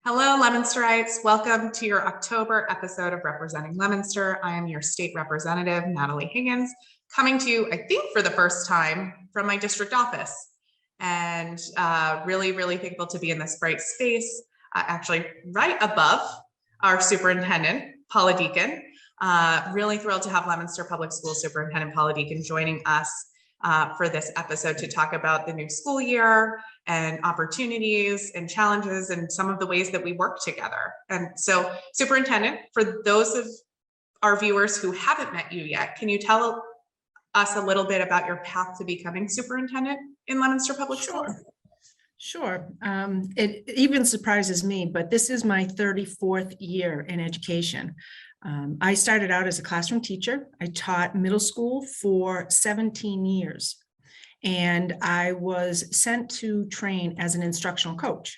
Hello, Leominsterites. Welcome to your October episode of Representing Leominster. I am your state representative, Natalie Higgins, coming to you, I think, for the first time from my district office. And really thankful to be in this bright space, actually right above our superintendent, Paula Deacon. Really thrilled to have Leominster Public School Superintendent Paula Deacon joining us for this episode to talk about the new school year and opportunities and challenges and some of the ways that we work together. And so, Superintendent, for those of our viewers who haven't met you yet, can you tell us a little bit about your path to becoming superintendent in Leominster Public Schools? Sure. It even surprises me, but this is my 34th year in education. I started out as a classroom teacher. I taught middle school for 17 years, and I was sent to train as an instructional coach.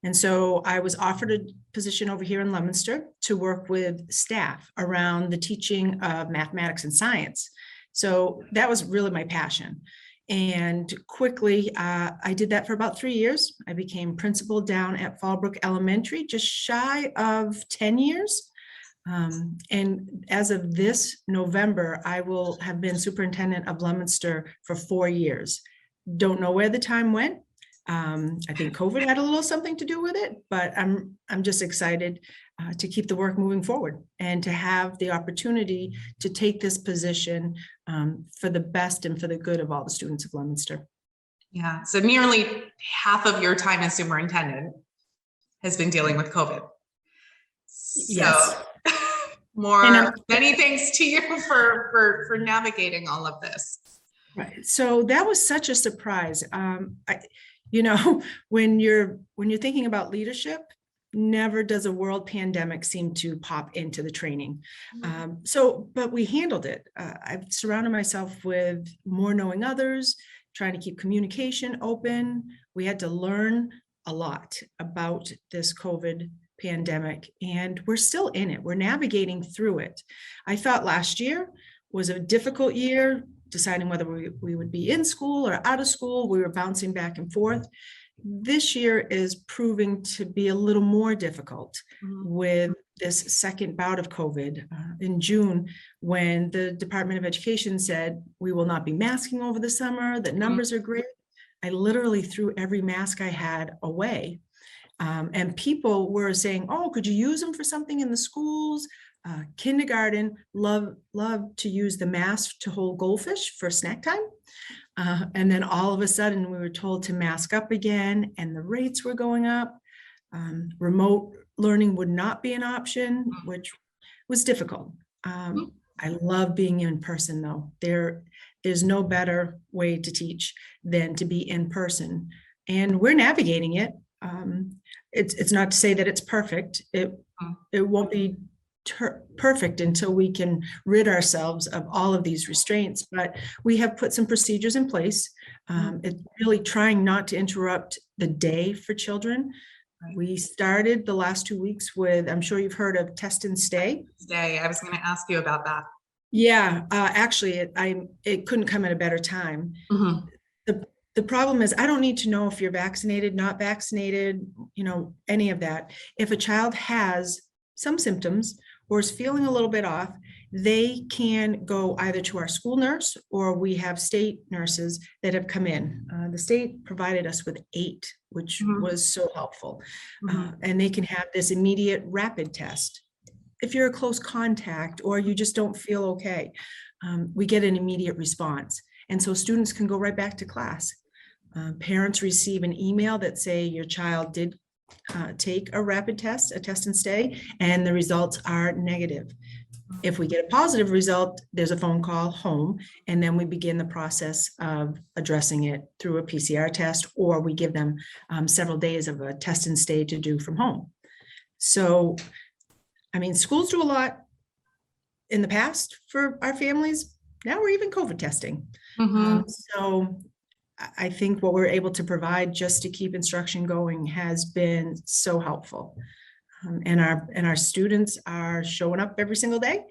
And so I was offered a position over here in Leominster to work with staff around the teaching of mathematics and science. So that was really my passion. And quickly, I did that for about 3 years. I became principal down at Fallbrook Elementary, just shy of 10 years. And as of this November, I will have been superintendent of Leominster for 4 years. Don't know where the time went. I think COVID had a little something to do with it, but I'm just excited to keep the work moving forward and to have the opportunity to take this position for the best and for the good of all the students of Leominster. Yeah, so nearly half of your time as superintendent has been dealing with COVID. Yes. Many thanks to you for navigating all of this. Right. So that was such a surprise. When you're thinking about leadership, never does a world pandemic seem to pop into the training. But we handled it. I've surrounded myself with more knowing others, trying to keep communication open. We had to learn a lot about this COVID pandemic, and we're still in it. We're navigating through it. I thought last year was a difficult year, deciding whether we would be in school or out of school. We were bouncing back and forth. This year is proving to be a little more difficult with this second bout of COVID in June, when the Department of Education said we will not be masking over the summer, the numbers are great. I literally threw every mask I had away. And people were saying, oh, could you use them for something in the schools? Kindergarten love to use the mask to hold goldfish for snack time. And then all of a sudden we were told to mask up again, and the rates were going up. Remote learning would not be an option, which was difficult. I love being in person though. There's no better way to teach than to be in person, and we're navigating it. It's not to say that it's perfect. It won't be perfect until we can rid ourselves of all of these restraints, but we have put some procedures in place. It's really trying not to interrupt the day for children. We started the last 2 weeks with, I'm sure you've heard of test and stay. I was going to ask you about that. Yeah, actually, it couldn't come at a better time. The problem is, I don't need to know if you're vaccinated, not vaccinated, any of that. If a child has some symptoms or is feeling a little bit off, they can go either to our school nurse, or we have state nurses that have come in. The state provided us with 8, which was so helpful. And they can have this immediate rapid test. If you're a close contact or you just don't feel okay, we get an immediate response. And so students can go right back to class. Parents receive an email that say your child did take a rapid test, a test and stay, and the results are negative. If we get a positive result, there's a phone call home, and then we begin the process of addressing it through a PCR test, or we give them several days of a test and stay to do from home. So, schools do a lot in the past for our families. Now we're even COVID testing. So I think what we're able to provide just to keep instruction going has been so helpful. And our students are showing up every single day.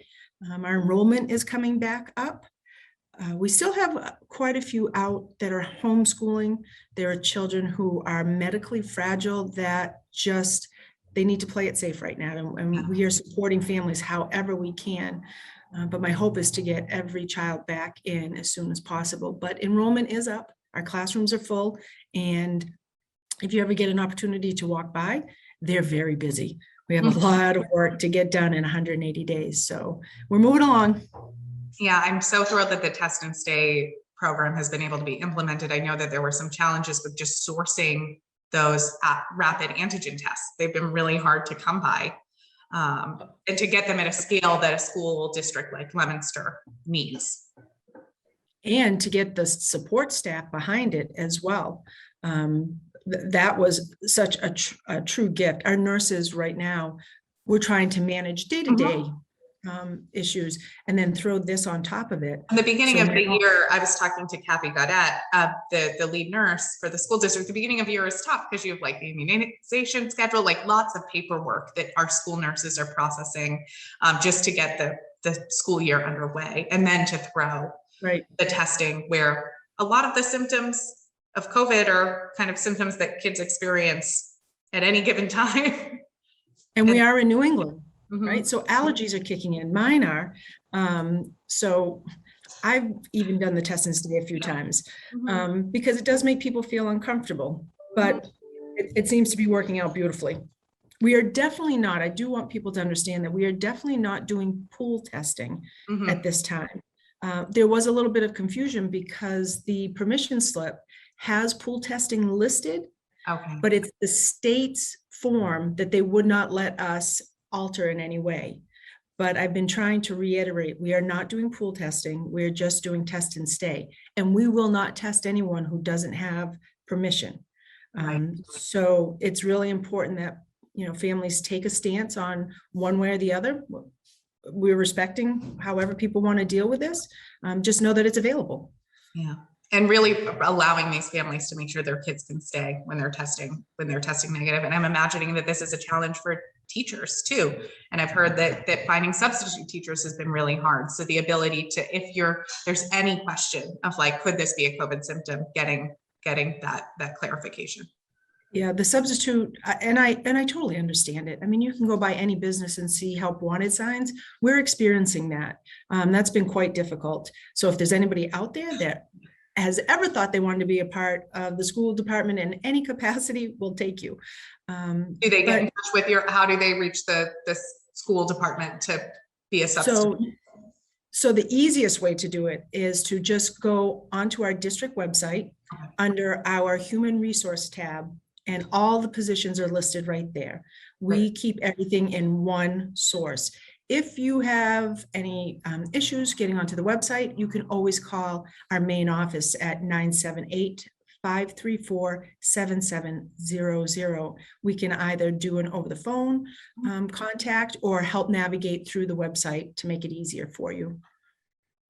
Our enrollment is coming back up. We still have quite a few out that are homeschooling. There are children who are medically fragile that just they need to play it safe right now. And we are supporting families however we can. But my hope is to get every child back in as soon as possible. But enrollment is up. Our classrooms are full. And if you ever get an opportunity to walk by, they're very busy. We have a lot of work to get done in 180 days. So we're moving along. Yeah, I'm so thrilled that the test and stay program has been able to be implemented. I know that there were some challenges with just sourcing those rapid antigen tests. They've been really hard to come by, and to get them at a scale that a school district like Leominster needs. And to get the support staff behind it as well. That was such a true gift. Our nurses right now, we're trying to manage day-to-day issues and then throw this on top of it. In the beginning of the year, I was talking to Kathy Gaudette, the lead nurse for the school district. The beginning of the year is tough because you have like the immunization schedule, like lots of paperwork that our school nurses are processing just to get the school year underway, and then to throw the testing where a lot of the symptoms of COVID are kind of symptoms that kids experience at any given time. And we are in New England. Right. So allergies are kicking in. Mine are. So I've even done the test and stay a few times because it does make people feel uncomfortable, but it seems to be working out beautifully. We are definitely not, I do want people to understand that we are definitely not doing pool testing at this time. There was a little bit of confusion because the permission slip has pool testing listed, but it's the state's form that they would not let us alter in any way. But I've been trying to reiterate, we are not doing pool testing. We're just doing test and stay. And we will not test anyone who doesn't have permission. So it's really important that, you know, families take a stance on one way or the other. We're respecting however people want to deal with this. Just know that it's available. Yeah. And really allowing these families to make sure their kids can stay when they're testing negative. And I'm imagining that this is a challenge for teachers too. And I've heard that finding substitute teachers has been really hard. So the ability to, if there's any question of like, could this be a COVID symptom, getting that clarification. Yeah, the substitute, and I totally understand it. I mean, you can go by any business and see help wanted signs. We're experiencing that. That's been quite difficult. So if there's anybody out there that has ever thought they wanted to be a part of the school department in any capacity, we'll take you. Do they get in touch with how do they reach the school department to be a substitute? So the easiest way to do it is to just go onto our district website under our human resource tab, and all the positions are listed right there. We keep everything in one source. If you have any issues getting onto the website, you can always call our main office at 978-534-7700. We can either do an over the phone contact or help navigate through the website to make it easier for you.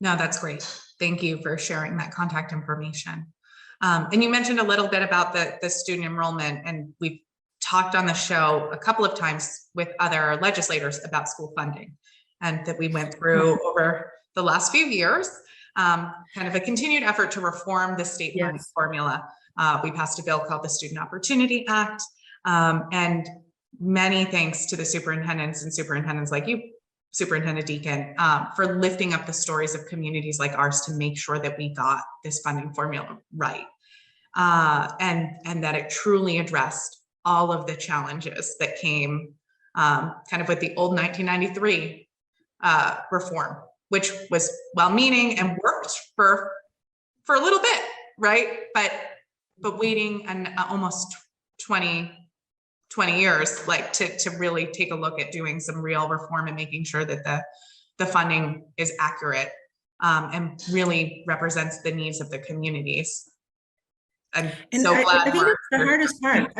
No, that's great. Thank you for sharing that contact information. And you mentioned a little bit about the student enrollment, and we've talked on the show a couple of times with other legislators about school funding, and that we went through over the last few years, kind of a continued effort to reform the state funding formula. We passed a bill called the Student Opportunity Act, and many thanks to the superintendents and superintendents like you, Superintendent Deacon, for lifting up the stories of communities like ours to make sure that we got this funding formula right, and that it truly addressed all of the challenges that came kind of with the old 1993 reform, which was well-meaning and worked for a little bit, right? But waiting almost 20 years, like to really take a look at doing some real reform and making sure that the funding is accurate and really represents the needs of the communities. I'm so glad. I think it's the hardest part.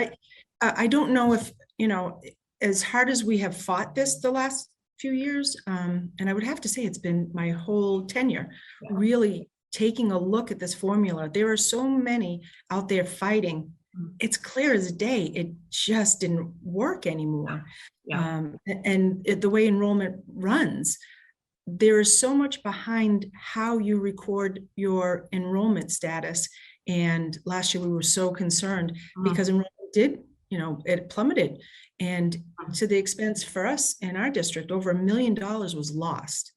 I don't know if, you know, as hard as we have fought this the last few years, and I would have to say it's been my whole tenure, really taking a look at this formula. There are so many out there fighting. It's clear as day, it just didn't work anymore. And the way enrollment runs, there is so much behind how you record your enrollment status. And last year we were so concerned because enrollment did, it plummeted. And to the expense for us in our district, over $1 million was lost.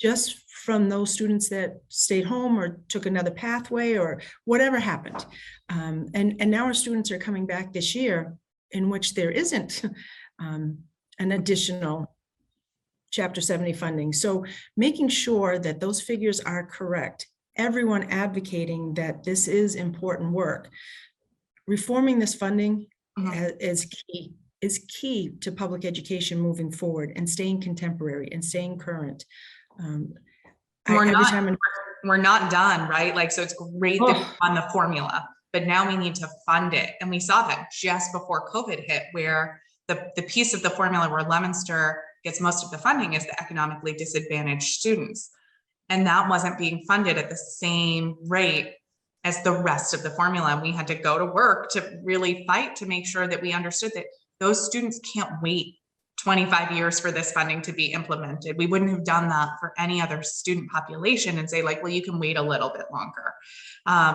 Just from those students that stayed home or took another pathway or whatever happened. And now our students are coming back this year, in which there isn't an additional Chapter 70 funding. So making sure that those figures are correct, everyone advocating that this is important work. Reforming this funding is key to public education moving forward and staying contemporary and staying current. We're not done, right? Like, so it's great that we're on the formula, but now we need to fund it. And we saw that just before COVID hit, where the piece of the formula where Leominster gets most of the funding is the economically disadvantaged students. And that wasn't being funded at the same rate as the rest of the formula. And we had to go to work to really fight to make sure that we understood that those students can't wait 25 years for this funding to be implemented. We wouldn't have done that for any other student population and say like, well, you can wait a little bit longer.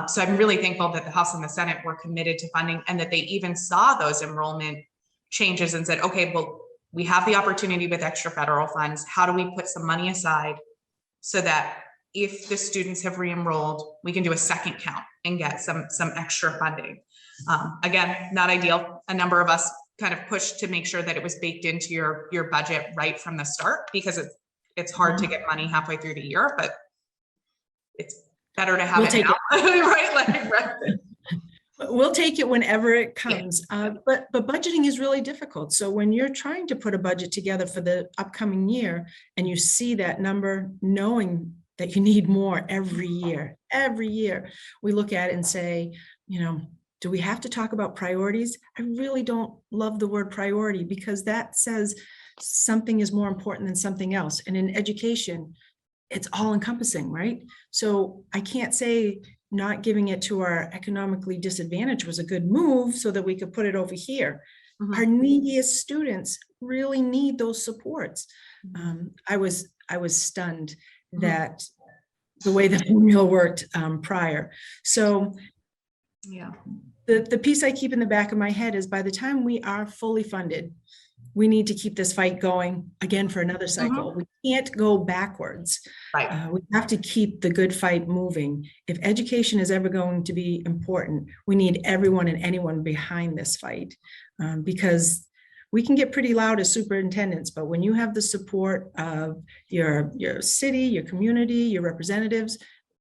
So I'm really thankful that the House and the Senate were committed to funding, and that they even saw those enrollment changes and said, okay, well, we have the opportunity with extra federal funds. How do we put some money aside so that if the students have re-enrolled, we can do a second count and get some extra funding? Again, not ideal. A number of us kind of pushed to make sure that it was baked into your budget right from the start, because it's hard to get money halfway through the year, but it's better to have it now, right? Like, right. We'll take it whenever it comes, but budgeting is really difficult. So when you're trying to put a budget together for the upcoming year and you see that number, knowing that you need more every year, we look at it and say, do we have to talk about priorities? I really don't love the word priority, because that says something is more important than something else. And in education, it's all encompassing, right? So I can't say not giving it to our economically disadvantaged was a good move so that we could put it over here. Our neediest students really need those supports. I was stunned that the way the formula worked prior. So yeah, the piece I keep in the back of my head is, by the time we are fully funded, we need to keep this fight going again for another cycle. We can't go backwards. Right. We have to keep the good fight moving. If education is ever going to be important, we need everyone and anyone behind this fight, because we can get pretty loud as superintendents, but when you have the support of your city, your community, your representatives,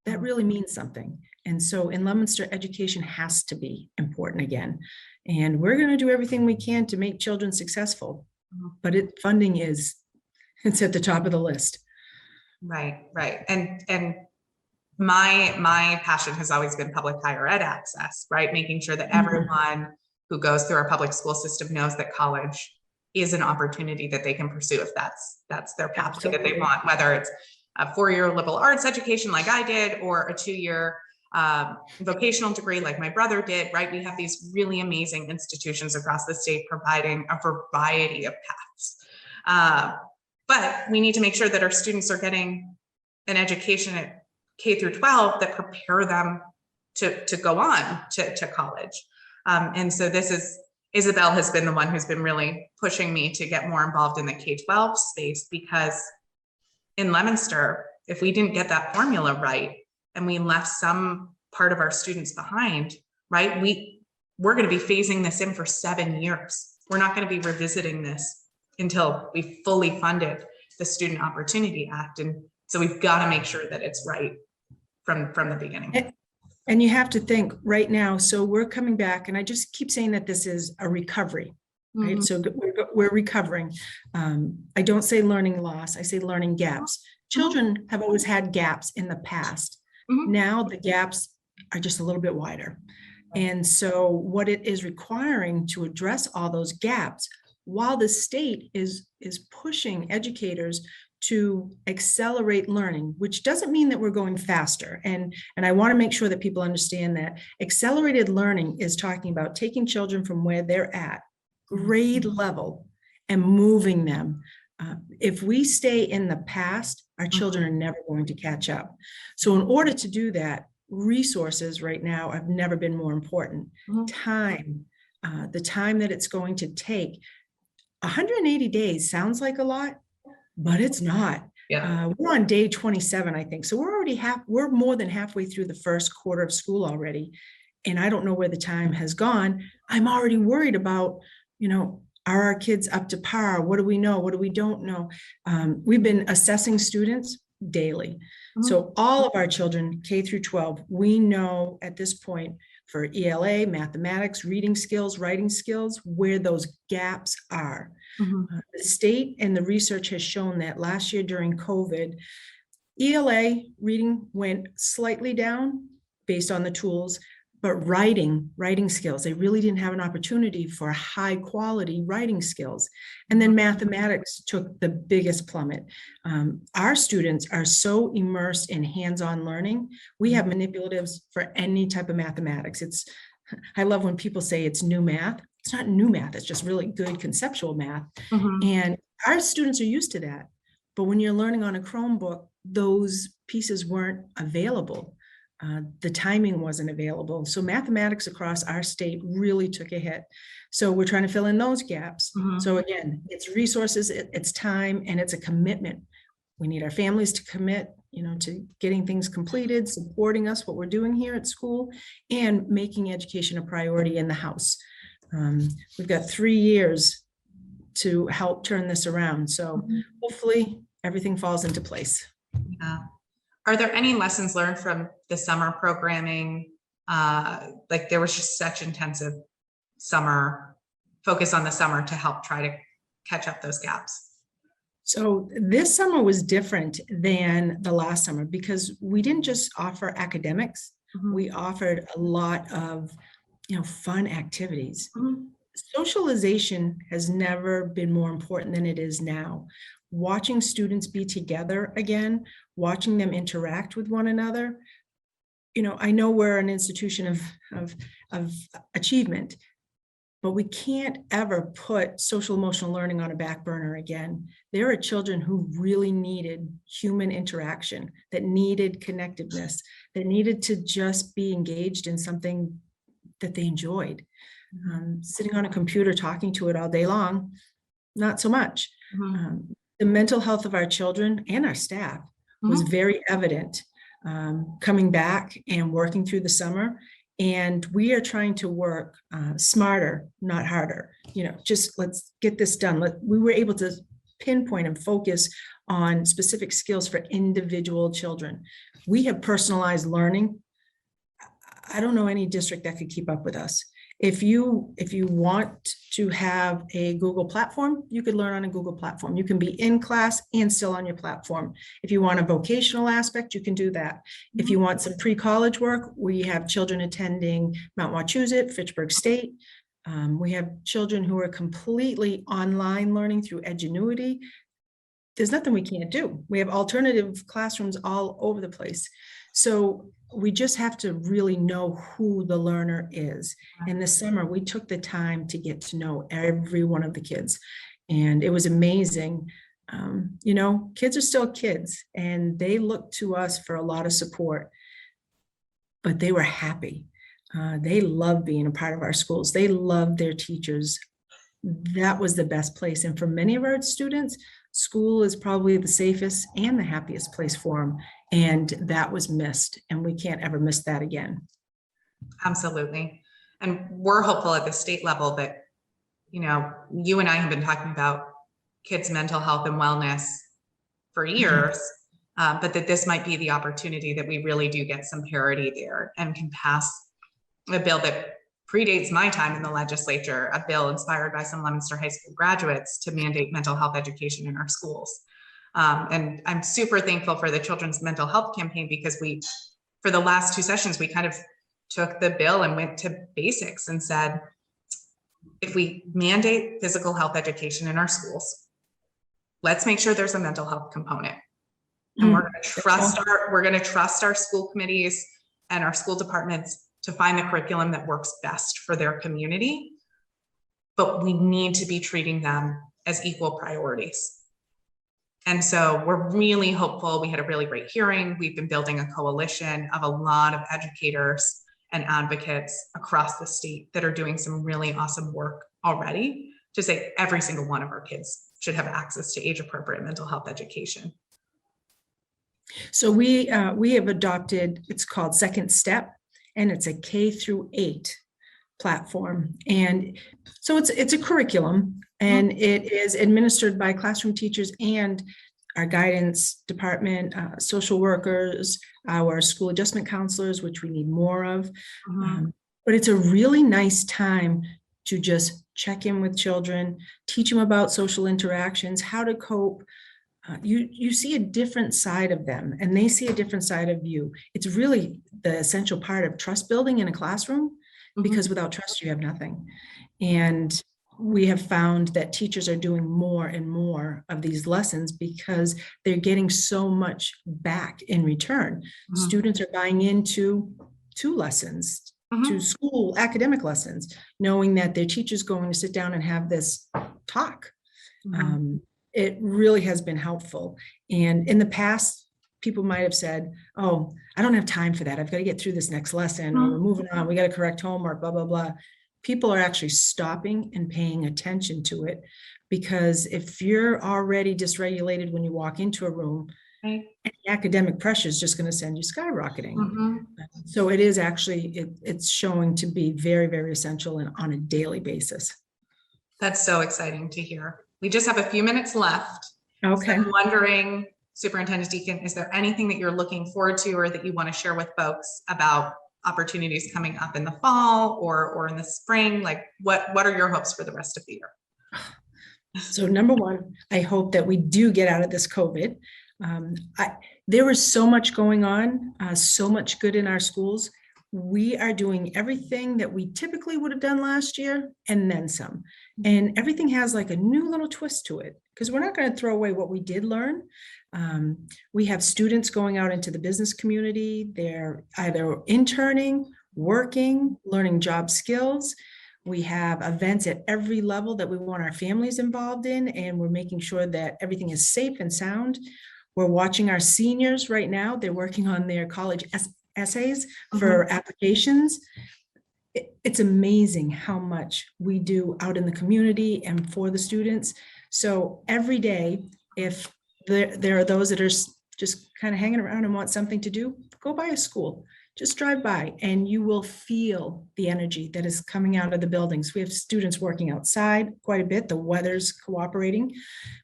that really means something. And so in Leominster, education has to be important again. And we're going to do everything we can to make children successful, but funding it's at the top of the list. Right. And my passion has always been public higher ed access, right? Making sure that everyone who goes through our public school system knows that college is an opportunity that they can pursue if that's their pathway that they want, whether it's a 4-year liberal arts education like I did, or a 2-year vocational degree like my brother did, right? We have these really amazing institutions across the state providing a variety of paths. But we need to make sure that our students are getting an education at K through 12 that prepare them to go on to college. And so Isabel has been the one who's been really pushing me to get more involved in the K-12 space, because in Leominster, if we didn't get that formula right and we left some part of our students behind, right, we're going to be phasing this in for 7 years. We're not going to be revisiting this until we fully funded the Student Opportunity Act. And so we've got to make sure that it's right from the beginning. And you have to think right now, so we're coming back, and I just keep saying that this is a recovery, right? So we're recovering. I don't say learning loss, I say learning gaps. Children have always had gaps in the past. Now the gaps are just a little bit wider. And so what it is requiring to address all those gaps, while the state is pushing educators to accelerate learning, which doesn't mean that we're going faster. And I want to make sure that people understand that accelerated learning is talking about taking children from where they're at, grade level, and moving them. If we stay in the past, our children are never going to catch up. So in order to do that, resources right now have never been more important. Time, the time that it's going to take. 180 days sounds like a lot, but it's not. Yeah. We're on day 27, I think. So we're more than halfway through the first quarter of school already. And I don't know where the time has gone. I'm already worried about, are our kids up to par? What do we know? What do we don't know? We've been assessing students daily. So all of our children, K through 12, we know at this point for ELA, mathematics, reading skills, writing skills, where those gaps are. The state and the research has shown that last year during COVID, ELA reading went slightly down based on the tools, but writing skills, they really didn't have an opportunity for high quality writing skills. And then mathematics took the biggest plummet. Our students are so immersed in hands-on learning. We have manipulatives for any type of mathematics. I love when people say it's new math. It's not new math, it's just really good conceptual math. And our students are used to that. But when you're learning on a Chromebook, those pieces weren't available. The timing wasn't available. So mathematics across our state really took a hit. So we're trying to fill in those gaps. So again, it's resources, it's time, and it's a commitment. We need our families to commit, to getting things completed, supporting us, what we're doing here at school, and making education a priority in the house. We've got 3 years to help turn this around. So hopefully everything falls into place. Yeah. Are there any lessons learned from the summer programming? Like there was just such intensive summer focus on the summer to help try to catch up those gaps. So this summer was different than the last summer because we didn't just offer academics. We offered a lot of fun activities. Socialization has never been more important than it is now. Watching students be together again, watching them interact with one another. I know we're an institution of achievement, but we can't ever put social emotional learning on a back burner again. There are children who really needed human interaction, that needed connectiveness, that needed to just be engaged in something that they enjoyed. Sitting on a computer, talking to it all day long, not so much. The mental health of our children and our staff was very evident coming back and working through the summer. And we are trying to work smarter, not harder. Just let's get this done. We were able to pinpoint and focus on specific skills for individual children. We have personalized learning. I don't know any district that could keep up with us. If you want to have a Google platform, you could learn on a Google platform. You can be in class and still on your platform. If you want a vocational aspect, you can do that. If you want some pre-college work, we have children attending Mount Wachusett, Fitchburg State. We have children who are completely online learning through Edgenuity. There's nothing we can't do. We have alternative classrooms all over the place. So we just have to really know who the learner is. And this summer, we took the time to get to know every one of the kids. And it was amazing. Kids are still kids and they look to us for a lot of support, but they were happy. They love being a part of our schools. They love their teachers. That was the best place. And for many of our students, school is probably the safest and the happiest place for them. And that was missed. And we can't ever miss that again. Absolutely. And we're hopeful at the state level that, you and I have been talking about kids' mental health and wellness for years, but that this might be the opportunity that we really do get some parity there and can pass a bill that predates my time in the legislature, a bill inspired by some Leominster High School graduates to mandate mental health education in our schools. And I'm super thankful for the Children's Mental Health Campaign because for the last 2 sessions, we kind of took the bill and went to basics and said, if we mandate physical health education in our schools, let's make sure there's a mental health component. And we're going to trust our school committees and our school departments to find the curriculum that works best for their community. But we need to be treating them as equal priorities. And so we're really hopeful. We had a really great hearing. We've been building a coalition of a lot of educators and advocates across the state that are doing some really awesome work already to say every single one of our kids should have access to age-appropriate mental health education. So we have adopted, it's called Second Step, and it's a K-8 platform. And so it's a curriculum, and it is administered by classroom teachers and our guidance department, social workers, our school adjustment counselors, which we need more of. But it's a really nice time to just check in with children, teach them about social interactions, how to cope. You see a different side of them, and they see a different side of you. It's really the essential part of trust building in a classroom, because without trust, you have nothing. And we have found that teachers are doing more and more of these lessons because they're getting so much back in return. Students are buying into 2 lessons, to school academic lessons, knowing that their teacher's going to sit down and have this talk. It really has been helpful. And in the past, people might have said, oh, I don't have time for that. I've got to get through this next lesson, or we're moving on. We got to correct homework, blah, blah, blah. People are actually stopping and paying attention to it, because if you're already dysregulated when you walk into a room, any academic pressure is just going to send you skyrocketing. So it is actually, it's showing to be very, very essential and on a daily basis. That's so exciting to hear. We just have a few minutes left. Okay. So I'm wondering, Superintendent Deacon, is there anything that you're looking forward to or that you want to share with folks about opportunities coming up in the fall or in the spring? Like what are your hopes for the rest of the year? So number one, I hope that we do get out of this COVID. There was so much going on, so much good in our schools. We are doing everything that we typically would have done last year and then some. And everything has like a new little twist to it, because we're not going to throw away what we did learn. We have students going out into the business community. They're either interning, working, learning job skills. We have events at every level that we want our families involved in, and we're making sure that everything is safe and sound. We're watching our seniors right now. They're working on their college essays for applications. It's amazing how much we do out in the community and for the students. So every day, if there are those that are just kind of hanging around and want something to do, go by a school. Just drive by and you will feel the energy that is coming out of the buildings. We have students working outside quite a bit. The weather's cooperating,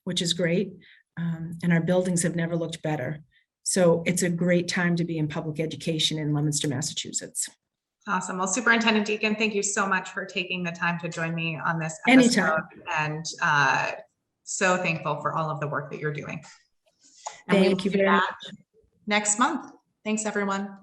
which is great. And our buildings have never looked better. So it's a great time to be in public education in Leominster, Massachusetts. Awesome. Well, Superintendent Deacon, thank you so much for taking the time to join me on this episode. Anytime. And so thankful for all of the work that you're doing. And Thank you very much. Next month. Thanks, everyone.